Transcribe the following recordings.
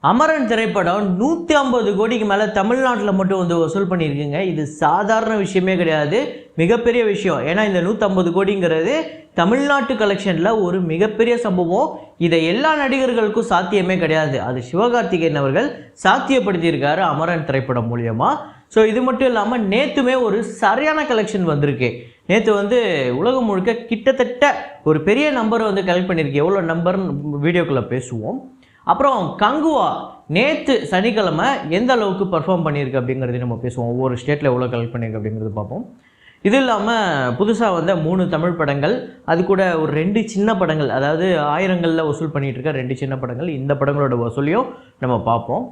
அமரன் திரைப்படம் 150 கோடிக்கு மேலே தமிழ்நாட்டில் மட்டும் வந்து வசூல் பண்ணியிருக்குங்க. இது சாதாரண விஷயமே கிடையாது, மிகப்பெரிய விஷயம். ஏன்னா இந்த 150 கோடிங்கிறது தமிழ்நாட்டு கலெக்ஷனில் ஒரு மிகப்பெரிய சம்பவம். இதை எல்லா நடிகர்களுக்கும் சாத்தியமே கிடையாது. அது சிவகார்த்திகேயன் அவர்கள் சாத்தியப்படுத்தியிருக்காரு அமரன் திரைப்படம் மூலியமாக. ஸோ இது மட்டும் இல்லாமல் நேற்றுமே ஒரு சரியான கலெக்ஷன் வந்திருக்கு. நேற்று வந்து உலகம் முழுக்க கிட்டத்தட்ட ஒரு பெரிய நம்பரை வந்து கலெக்ட் பண்ணியிருக்கு. எவ்வளோ நம்பர்னு வீடியோக்குள்ளே பேசுவோம். அப்புறம் கங்குவா நேற்று சனிக்கிழமை எந்த அளவுக்கு பர்ஃபார்ம் பண்ணியிருக்கு அப்படிங்கிறதையும் நம்ம பேசுவோம். ஒவ்வொரு ஸ்டேட்டில் எவ்வளோ கலெக்ட் பண்ணியிருக்கு அப்படிங்கிறது பார்ப்போம். இது இல்லாமல் புதுசாக வந்த 3 தமிழ் படங்கள், அது கூட ஒரு 2 சின்ன படங்கள், அதாவது ஆயிரங்களில் வசூல் பண்ணிகிட்டு இருக்க 2 சின்ன படங்கள், இந்த படங்களோட வசூலையும் நம்ம பார்ப்போம்.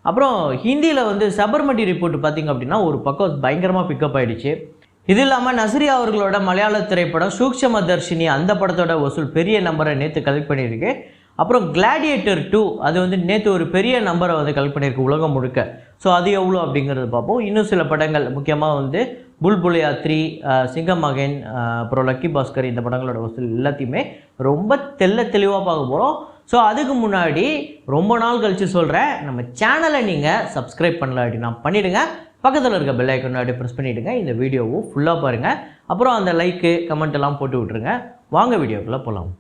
அப்புறம் ஹிந்தியில் வந்து சபர்மதி ரிப்போர்ட் பார்த்திங்க அப்படின்னா ஒரு பக்கம் பயங்கரமாக பிக்கப் ஆகிடுச்சு. இது இல்லாமல் நஸ்ரியா அவர்களோட மலையாள திரைப்படம் சூக்ஷம தர்ஷினி, அந்த படத்தோட வசூல் பெரிய நம்பரை நேற்று கலெக்ட் பண்ணியிருக்கு. அப்புறம் கிளாடியேட்டர் 2 அது வந்து நேற்று ஒரு பெரிய நம்பரை வந்து கலெக்ட் பண்ணியிருக்கு உலகம் முழுக்க. ஸோ அது எவ்வளோ அப்படிங்கிறது பார்ப்போம். இன்னும் சில படங்கள் முக்கியமாக வந்து புல்புலையா 3, சிங்கம் மகன், அப்புறம் லக்கி பாஸ்கர், இந்த படங்களோட வசூல் எல்லாத்தையுமே ரொம்ப தெளிவாக பார்க்க போகிறோம். ஸோ அதுக்கு முன்னாடி ரொம்ப நாள் கழித்து சொல்கிறேன், நம்ம சேனலை நீங்கள் சப்ஸ்கிரைப் பண்ணல அப்படின்னா பண்ணிவிடுங்க. பக்கத்தில் இருக்க பெல் ஐக்கன் அப்படியே ப்ரெஸ் பண்ணிவிடுங்க. இந்த வீடியோவும் ஃபுல்லாக பாருங்கள். அப்புறம் அந்த லைக்கு கமெண்ட் எல்லாம் போட்டு விட்ருங்க. வாங்க வீடியோக்குள்ளே போகலாம்.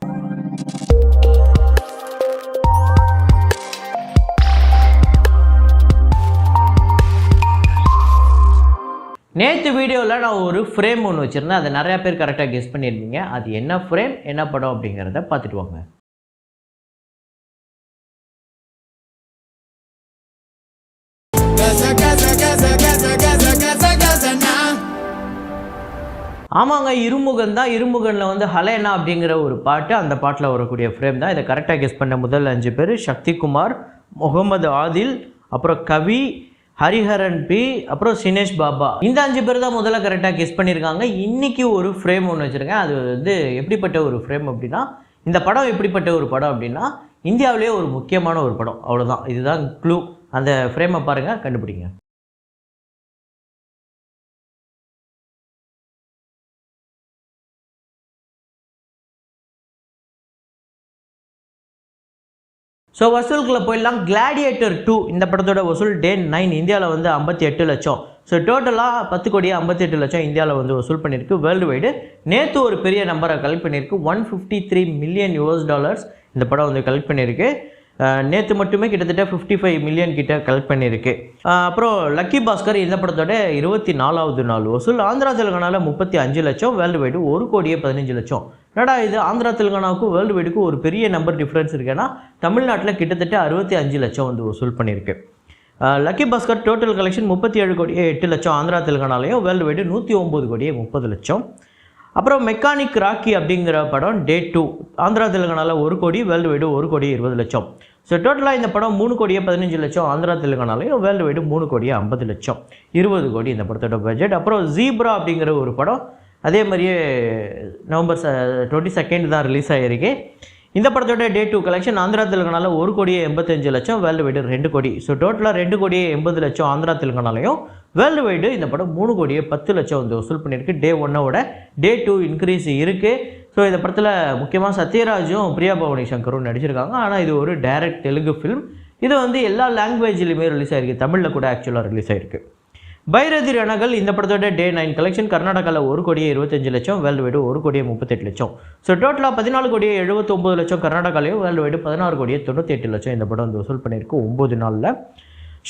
நேற்று வீடியோவில் நான் ஒரு ஃப்ரேம் ஒன்று வச்சுருந்தேன். அதை நிறையா பேர் கரெக்டாக கெஸ் பண்ணியிருந்தீங்க. அது என்ன ஃப்ரேம், என்ன படம் அப்படிங்கிறத பார்த்துட்டு வாங்க. ஆமாங்க, இருமுகன் தான். இருமுகனில் வந்து ஹலேனா அப்படிங்கிற ஒரு பாட்டு, அந்த பாட்டில் வரக்கூடிய ஃப்ரேம் தான். இதை கரெக்டாக கெஸ் பண்ண முதல் 5 பேர் சக்திகுமார், முகமது ஆதில், அப்புறம் கவி, ஹரிஹரன் பி, அப்புறம் சினேஷ் பாபா. இந்த 5 பேர் தான் முதல்ல கரெக்டாக கெஸ் பண்ணியிருக்காங்க. இன்றைக்கி ஒரு ஃப்ரேம் ஒன்று வச்சுருக்கேன். அது வந்து எப்படிப்பட்ட ஒரு ஃப்ரேம் அப்படின்னா, இந்த படம் எப்படிப்பட்ட ஒரு படம் அப்படின்னா, இந்தியாவிலேயே ஒரு முக்கியமான ஒரு படம், அவ்வளோதான். இதுதான் க்ளூ. அந்த ஃப்ரேமை பாருங்கள், கண்டுபிடிங்க. ஸோ வசூலுக்குள்ளே போயிடலாம். கிளாடியேட்டர் 2 இந்த படத்தோட வசூல் டே 9 இந்தியாவில் வந்து 58 லட்சம். ஸோ டோட்டலாக 10 கோடியே 58 லட்சம் இந்தியாவில் வந்து வசூல் பண்ணியிருக்கு வேர்ல்டு வைடு. நேற்று ஒரு பெரிய நம்பரை கலெக்ட் பண்ணியிருக்கு. $153 மில்லியன் இந்த படம் வந்து கலெக்ட் பண்ணியிருக்கு. நேற்று மட்டுமே கிட்டத்தட்ட 55 மில்லியன் கிட்ட கலெக்ட் பண்ணியிருக்கு. அப்புறம் லக்கி பாஸ்கர் இந்த படத்தோட 24வது நாள் வசூல் ஆந்திரா தெலுங்கானாவில் 35 லட்சம், வேர்ல்டு வைடு 1 கோடியே 15 லட்சம். என்னடா இது, ஆந்திரா தெலுங்கானாவுக்கும் வேர்ல்டு வைடுக்கும் ஒரு பெரிய நம்பர் டிஃப்ரென்ஸ் இருக்குன்னா, தமிழ்நாட்டில் கிட்டத்தட்ட 65 லட்சம் வந்து வசூல் பண்ணியிருக்கு. லக்கி பாஸ்கர் டோட்டல் கலெக்ஷன் 37 கோடியே 8 லட்சம் ஆந்திரா தெலுங்கானாலையும், வேர்ல்டு வைடு 109 கோடியே 30 லட்சம். அப்புறம் மெக்கானிக் ராக்கி அப்படிங்கிற படம் டே 2 ஆந்திரா தெலுங்கானாவில் 1 கோடி, வேர்ல்டு வைடு 1 கோடியே 20 லட்சம். ஸோ டோட்டலாக இந்த படம் 3 கோடியே 15 லட்சம் ஆந்திரா தெலுங்கானாலையும், வேர்ல்டு வைடு 3 கோடியே 50 லட்சம், 20 கோடி இந்த படத்தோட பட்ஜெட். அப்புறம் ஜீப்ரா அப்படிங்கிற ஒரு படம் அதே மாதிரியே நவம்பர் 22 தான் ரிலீஸ் ஆகிருக்கு. இந்த படத்தோட டே 2 கலெக்ஷன் ஆந்திரா தெலுங்கானாவில் 1 கோடியே 85 லட்சம், வேர்ல்டு வைடு 2 கோடி. ஸோ டோட்டலாக 2 கோடியே 80 லட்சம் ஆந்திரா தெலுங்கானாலையும், வேர்ல்டு வைடு இந்த படம் 3 கோடியே 10 லட்சம் வந்து வசூல் பண்ணியிருக்கு. டே 1ஓட டே 2 இன்க்ரீஸ் இருக்குது. ஸோ இந்த படத்தில் முக்கியமாக சத்யராஜும் பிரியா பவானி சங்கரும் நடிச்சிருக்காங்க. ஆனால் இது ஒரு டைரக்ட் தெலுங்கு ஃபிலிம். இது வந்து எல்லா லாங்குவேஜ்லையுமே ரிலீஸ் ஆகிருக்கு. தமிழில் கூட ஆக்சுவலாக ரிலீஸ் ஆகிருக்கு. பைரதி ரணகள் இந்த படத்தோட டே 9 கலெக்ஷன் கர்நாடகாவில் 1 கோடியே 25 லட்சம், வேர்ல்டு வைடு 1 கோடியே 38 லட்சம். ஸோ டோட்டலாக 14 கோடியே 79 லட்சம் கர்நாடகாலையும், வேர்ல்டு வைடு 16 கோடியே 98 லட்சம் இந்த படம் வந்து வசூல் பண்ணியிருக்கு 9 நாளில்.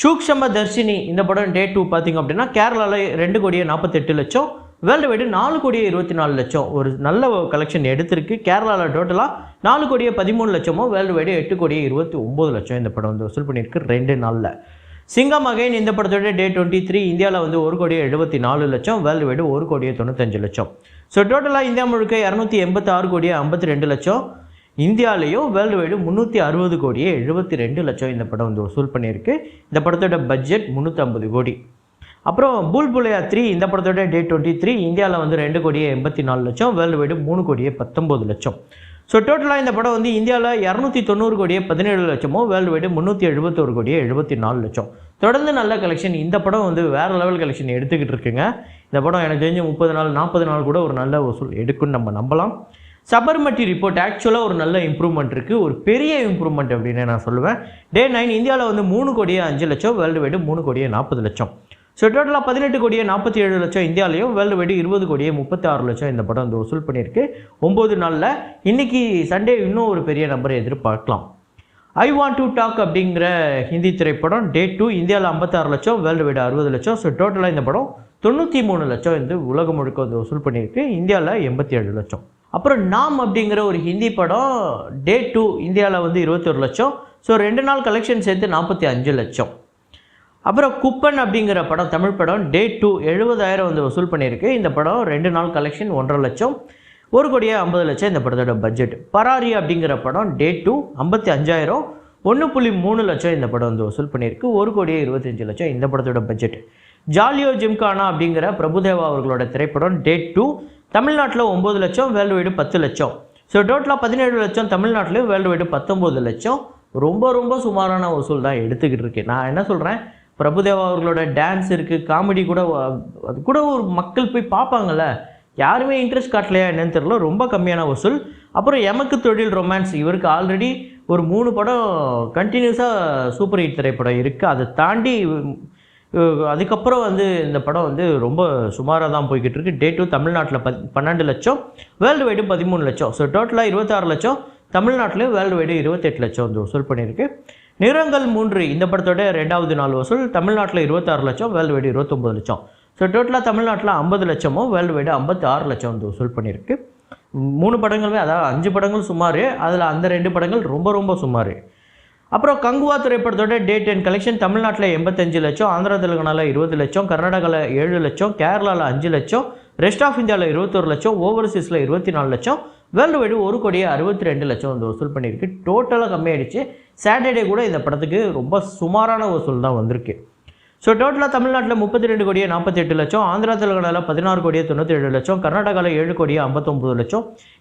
சூக்ஷம தர்ஷினி இந்த படம் டே 2 பார்த்திங்க அப்படின்னா கேரளாவில் 2 கோடியே 48 லட்சம், வேர்ல்டு வைடு 4 கோடியே 24 லட்சம். ஒரு நல்ல கலெக்ஷன் எடுத்திருக்கு. கேரளாவில் டோட்டலாக 4 கோடியே 13 லட்சமும், வேர்ல்டு வைடு 8 கோடியே 29 லட்சம் இந்த படம் வந்து வசூல் பண்ணியிருக்கு 2 நாளில். சிங்கம் மகன் இந்த படத்தோட டே 23 இந்தியாவில் வந்து 1 கோடியே 74 லட்சம், வேர்ல்டு வைடு 1 கோடியே 95 லட்சம். ஸோ டோட்டலாக இந்தியா முழுக்க 286 கோடியே 52 லட்சம் இந்தியாவிலையும், வேர்ல்டு வைடு 360 கோடியே 72 லட்சம் இந்த படம் வந்து வசூல் பண்ணியிருக்கு. இந்த படத்தோட பட்ஜெட் 350 கோடி. அப்புறம் புல்புலையா 3 இந்த படத்தோட டே 23 இந்தியாவில் வந்து 2 கோடியே 84 லட்சம், வேர்ல்டு வைடு 3 கோடியே 19 லட்சம். ஸோ டோட்டலாக இந்த படம் வந்து இந்தியாவில் 290 கோடியே 17 லட்சமும், வேர்ல்டு வைடு 371 கோடியே 74 லட்சம். தொடர்ந்து நல்ல கலெக்ஷன். இந்த படம் வந்து வேறு லெவல் கலெக்ஷன் எடுத்துக்கிட்டு இருக்குங்க. இந்த படம் எனக்கு தெரிஞ்சு 30 நாள் 40 நாள் கூட ஒரு நல்ல வசூல் எடுக்குன்னு நம்ம நம்பலாம். சபர்மதி ரிப்போர்ட் ஆக்சுவலாக ஒரு நல்ல இம்ப்ரூவ்மெண்ட் இருக்குது, ஒரு பெரிய இம்ப்ரூவ்மெண்ட் அப்படின்னு நான் சொல்லுவேன். டே 9 இந்தியாவில் வந்து 3,05,00,000, வேர்ல்டு வைடு 3,40,00,000. ஸோ டோட்டலாக 18,47,00,000 இந்தியாவிலையும், வேர்ல்டு வைடு 20,36,00,000 இந்த படம் வந்து வசூல் பண்ணியிருக்கு 9 நாளில். இன்றைக்கி சண்டே இன்னும் ஒரு பெரிய நம்பரை எதிர்பார்க்கலாம். ஐ வாண்ட் டு டாக் அப்படிங்கிற ஹிந்தி திரைப்படம் டே 2 இந்தியாவில் 56,00,000, வேர்ல்டு வைடு 60,00,000. ஸோ டோட்டலாக இந்த படம் 93,00,000 வந்து உலகம் முழுக்க வந்து வசூல் பண்ணியிருக்கு, இந்தியாவில் 87,00,000. அப்புறம் நாம் அப்படிங்கிற ஒரு ஹிந்தி படம் டே 2 இந்தியாவில் வந்து 21,00,000. ஸோ 2 நாள் கலெக்ஷன் சேர்த்து 45,00,000. அப்புறம் குப்பன் அப்படிங்கிற படம் தமிழ் படம் டே 2 70,000 வந்து வசூல் பண்ணியிருக்கு. இந்த படம் 2 நாள் கலெக்ஷன் 1,50,000, 1,50,00,000 இந்த படத்தோட பட்ஜெட். பராரி அப்படிங்கிற படம் டே 2 55,000, 1.3 லட்சம் இந்த படம் வந்து வசூல் பண்ணியிருக்கு, 1,25,00,000 இந்த படத்தோட பட்ஜெட். ஜாலியோ ஜிம்கானா அப்படிங்கிற பிரபுதேவா அவர்களோட திரைப்படம் டே 2 தமிழ்நாட்டில் 9 லட்சம், வேர்ல்டு வைடு 10 லட்சம். ஸோ டோட்டலாக 17 லட்சம் தமிழ்நாட்டிலையும், வேர்ல்டு வைடு 19 லட்சம். ரொம்ப சுமாரான வசூல் தான் எடுத்துக்கிட்டு இருக்கு. நான் என்ன சொல்கிறேன், பிரபுதேவா அவர்களோட டான்ஸ் இருக்குது, காமெடி கூட, அது கூட ஒரு மக்கள் போய் பார்ப்பாங்கள்ல, யாருமே இன்ட்ரெஸ்ட் காட்டலையா என்னன்னு தெரியல, ரொம்ப கம்மியான வசூல். அப்புறம் எமக்கு தொழில் ரொமான்ஸ், இவருக்கு ஆல்ரெடி ஒரு 3 படம் கண்டினியூஸாக சூப்பர் ஹிட் திரைப்படம் இருக்குது. அதை தாண்டி அதுக்கப்புறம் வந்து இந்த படம் வந்து ரொம்ப சுமாராக தான் போய்கிட்டு இருக்குது. டே 2 தமிழ்நாட்டில் 12 லட்சம், வேர்ல்டு வைடு 13 லட்சம். ஸோ டோட்டலாக 26 லட்சம் தமிழ்நாட்டிலையும், வேர்ல்டு வைடு 28 லட்சம் வந்து வசூல் பண்ணியிருக்கு. நிறங்கள் 3 இந்த படத்தோட 2வது நாள் வசூல் தமிழ்நாட்டில் 26 லட்சம், வேர்ல்டு வைடு 29 லட்சம். ஸோ டோட்டலாக தமிழ்நாட்டில் 50 லட்சமும், வேர்ல்டு வைடு 56 லட்சம் வந்து வசூல் பண்ணியிருக்கு. 3 படங்களுமே, அதாவது 5 படங்கள் சுமார், அதில் அந்த 2 படங்கள் ரொம்ப சுமார். அப்புறம் கங்குவா திரைப்படத்தோட டே 10 கலெக்ஷன் தமிழ்நாட்டில் 85 லட்சம், ஆந்திரா தெலுங்கானாவில் 20 லட்சம், கர்நாடகாவில் 7 லட்சம், கேரளாவில் 5 லட்சம், ரெஸ்ட் ஆஃப் இந்தியாவில் 21 லட்சம், ஓவர்சீஸில் 24 லட்சம், வேர்ல்டு வைடு 1,62,00,000 வந்து வசூல் பண்ணியிருக்கு. டோட்டலாக கம்மியாயிடுச்சு. சாட்டர்டே கூட இந்த படத்துக்கு ரொம்ப சுமாரான வசூல் தான் வந்திருக்கு. ஸோ டோட்டலாக தமிழ்நாட்டில் 32,48,00,000, ஆந்திரா தெலுங்கானாவில் 16,97,00,000, கர்நாடகாவில் 7,59,00,000,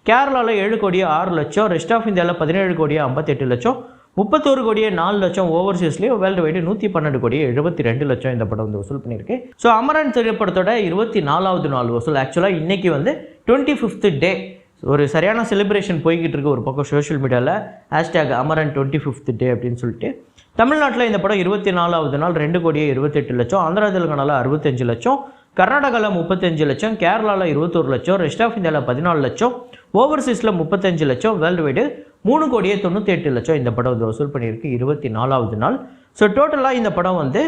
கேரளாவில் 7,06,00,000, ரெஸ்ட் ஆஃப் இந்தியாவில் 17,58,00,000, 31,04,00,000 ஓவர்சீஸ்லேயும், வேர்ல்டு வைடு 112,72,00,000 இந்த படம் வந்து வசூல் பண்ணியிருக்கு. ஸோ அமரன் திரைப்படத்தோட 24வது நாள் வசூல். ஆக்சுவலாக இன்றைக்கி வந்து 25th டே, ஒரு சரியான செலிப்ரேஷன் போய்கிட்டு இருக்கு ஒரு பக்கம் சோஷியல் மீடியாவில், #அமரன் 25th டே அப்படின்னு சொல்லிட்டு. தமிழ்நாட்டில் இந்த படம் 24வது நாள் 2,28,00,000, ஆந்திரா தெலுங்கானாவில் 65 லட்சம், கர்நாடகாவில் 35 லட்சம், கேரளாவில் 21 லட்சம், ரெஸ்ட் ஆஃப் இந்தியாவில் 14 லட்சம், ஓவர்சீஸில் 35 லட்சம், வேர்ல்டு வைடு 3,98,00,000 இந்த படம் வந்து வசூல் பண்ணியிருக்கு 24வது நாள். ஸோ டோட்டலாக இந்த படம் வந்து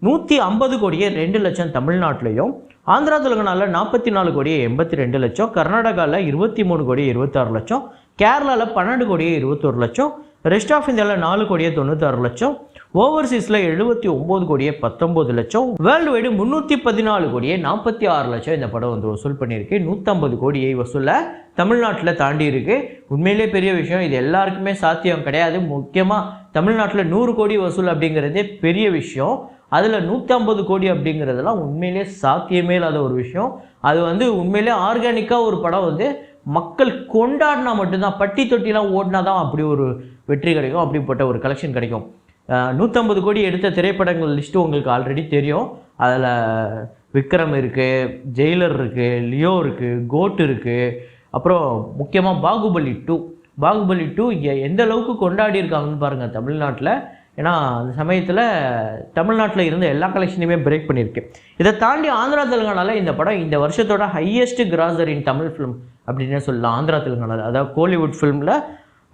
150,02,00,000 தமிழ்நாட்டிலையும், ஆந்திரா தெலுங்கானாவில் 44,82,00,000, கர்நாடகாவில் 23,26,00,000, கேரளாவில் 12,21,00,000, ரெஸ்ட் ஆஃப் இந்தியாவில் 4,96,00,000, ஓவர்சீஸில் 79,19,00,000, வேர்ல்டு வைடு 314,46,00,000 இந்த படம் வந்து வசூல் பண்ணியிருக்கு. 150 கோடியை வசூலில் தமிழ்நாட்டில் தாண்டி இருக்கு. உண்மையிலே பெரிய விஷயம். இது எல்லாருக்குமே சாத்தியம் கிடையாது. முக்கியமாக தமிழ்நாட்டில் 100 கோடி வசூல் அப்படிங்கிறதே பெரிய விஷயம். அதில் 150 கோடி அப்படிங்கிறதெல்லாம் உண்மையிலே சாத்தியமே இல்லாத ஒரு விஷயம். அது வந்து உண்மையிலே ஆர்கானிக்காக ஒரு படம் வந்து மக்கள் கொண்டாடினா மட்டும்தான், பட்டி தொட்டிலாம் ஓடினா தான் அப்படி ஒரு வெற்றி கிடைக்கும், அப்படிப்பட்ட ஒரு கலெக்ஷன் கிடைக்கும். 150 கோடி எடுத்த திரைப்படங்கள் லிஸ்ட்டு உங்களுக்கு ஆல்ரெடி தெரியும். அதில் விக்ரம் இருக்குது, ஜெயிலர் இருக்குது, லியோ இருக்குது, கோட் இருக்குது, அப்புறம் முக்கியமாக பாகுபலி 2 இங்கே எந்த அளவுக்கு கொண்டாடி இருக்காங்கன்னு பாருங்கள் தமிழ்நாட்டில். ஏன்னா அந்த சமயத்தில் தமிழ்நாட்டில் இருந்த எல்லா கலெக்ஷனையுமே பிரேக் பண்ணியிருக்கு. இதை தாண்டி ஆந்திரா தெலுங்கானாவில் இந்த படம் இந்த வருஷத்தோட ஹையஸ்ட் கிராசர் இன் தமிழ் ஃபிலிம் அப்படின்னே சொல்லலாம். ஆந்திரா தெலுங்கானாவில், அதாவது கோலிவுட் ஃபிலிமில்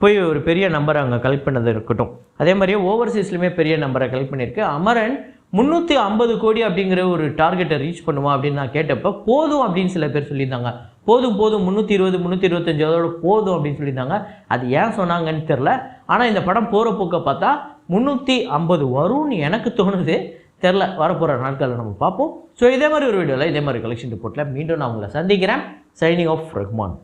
போய் ஒரு பெரிய நம்பரை அங்கே கலெக்ட் பண்ணது இருக்கட்டும். அதே மாதிரியே ஓவர்சீஸ்லையுமே பெரிய நம்பரை கலெக்ட் பண்ணியிருக்கு. அமரன் 350 கோடி அப்படிங்கிற ஒரு டார்கெட்டை ரீச் பண்ணுமா அப்படின்னு நான் கேட்டப்போ போதும் அப்படின்னு சில பேர் சொல்லியிருந்தாங்க. போதும் 320 325 அதோட போதும் அப்படின்னு சொல்லியிருந்தாங்க. அது ஏன் சொன்னாங்கன்னு தெரில. ஆனால் இந்த படம் போகிற போக்க பார்த்தா 350 வரும்னு எனக்கு தோணுது. தெரில, வரப்போகிற நாட்களில் நம்ம பார்ப்போம். ஸோ இதே மாதிரி ஒரு வீடியோவில் இதே மாதிரி கலெக்ஷன் ரிப்போர்ட்டில் மீண்டும் நான் உங்களை சந்திக்கிறேன். Signing off Rahman.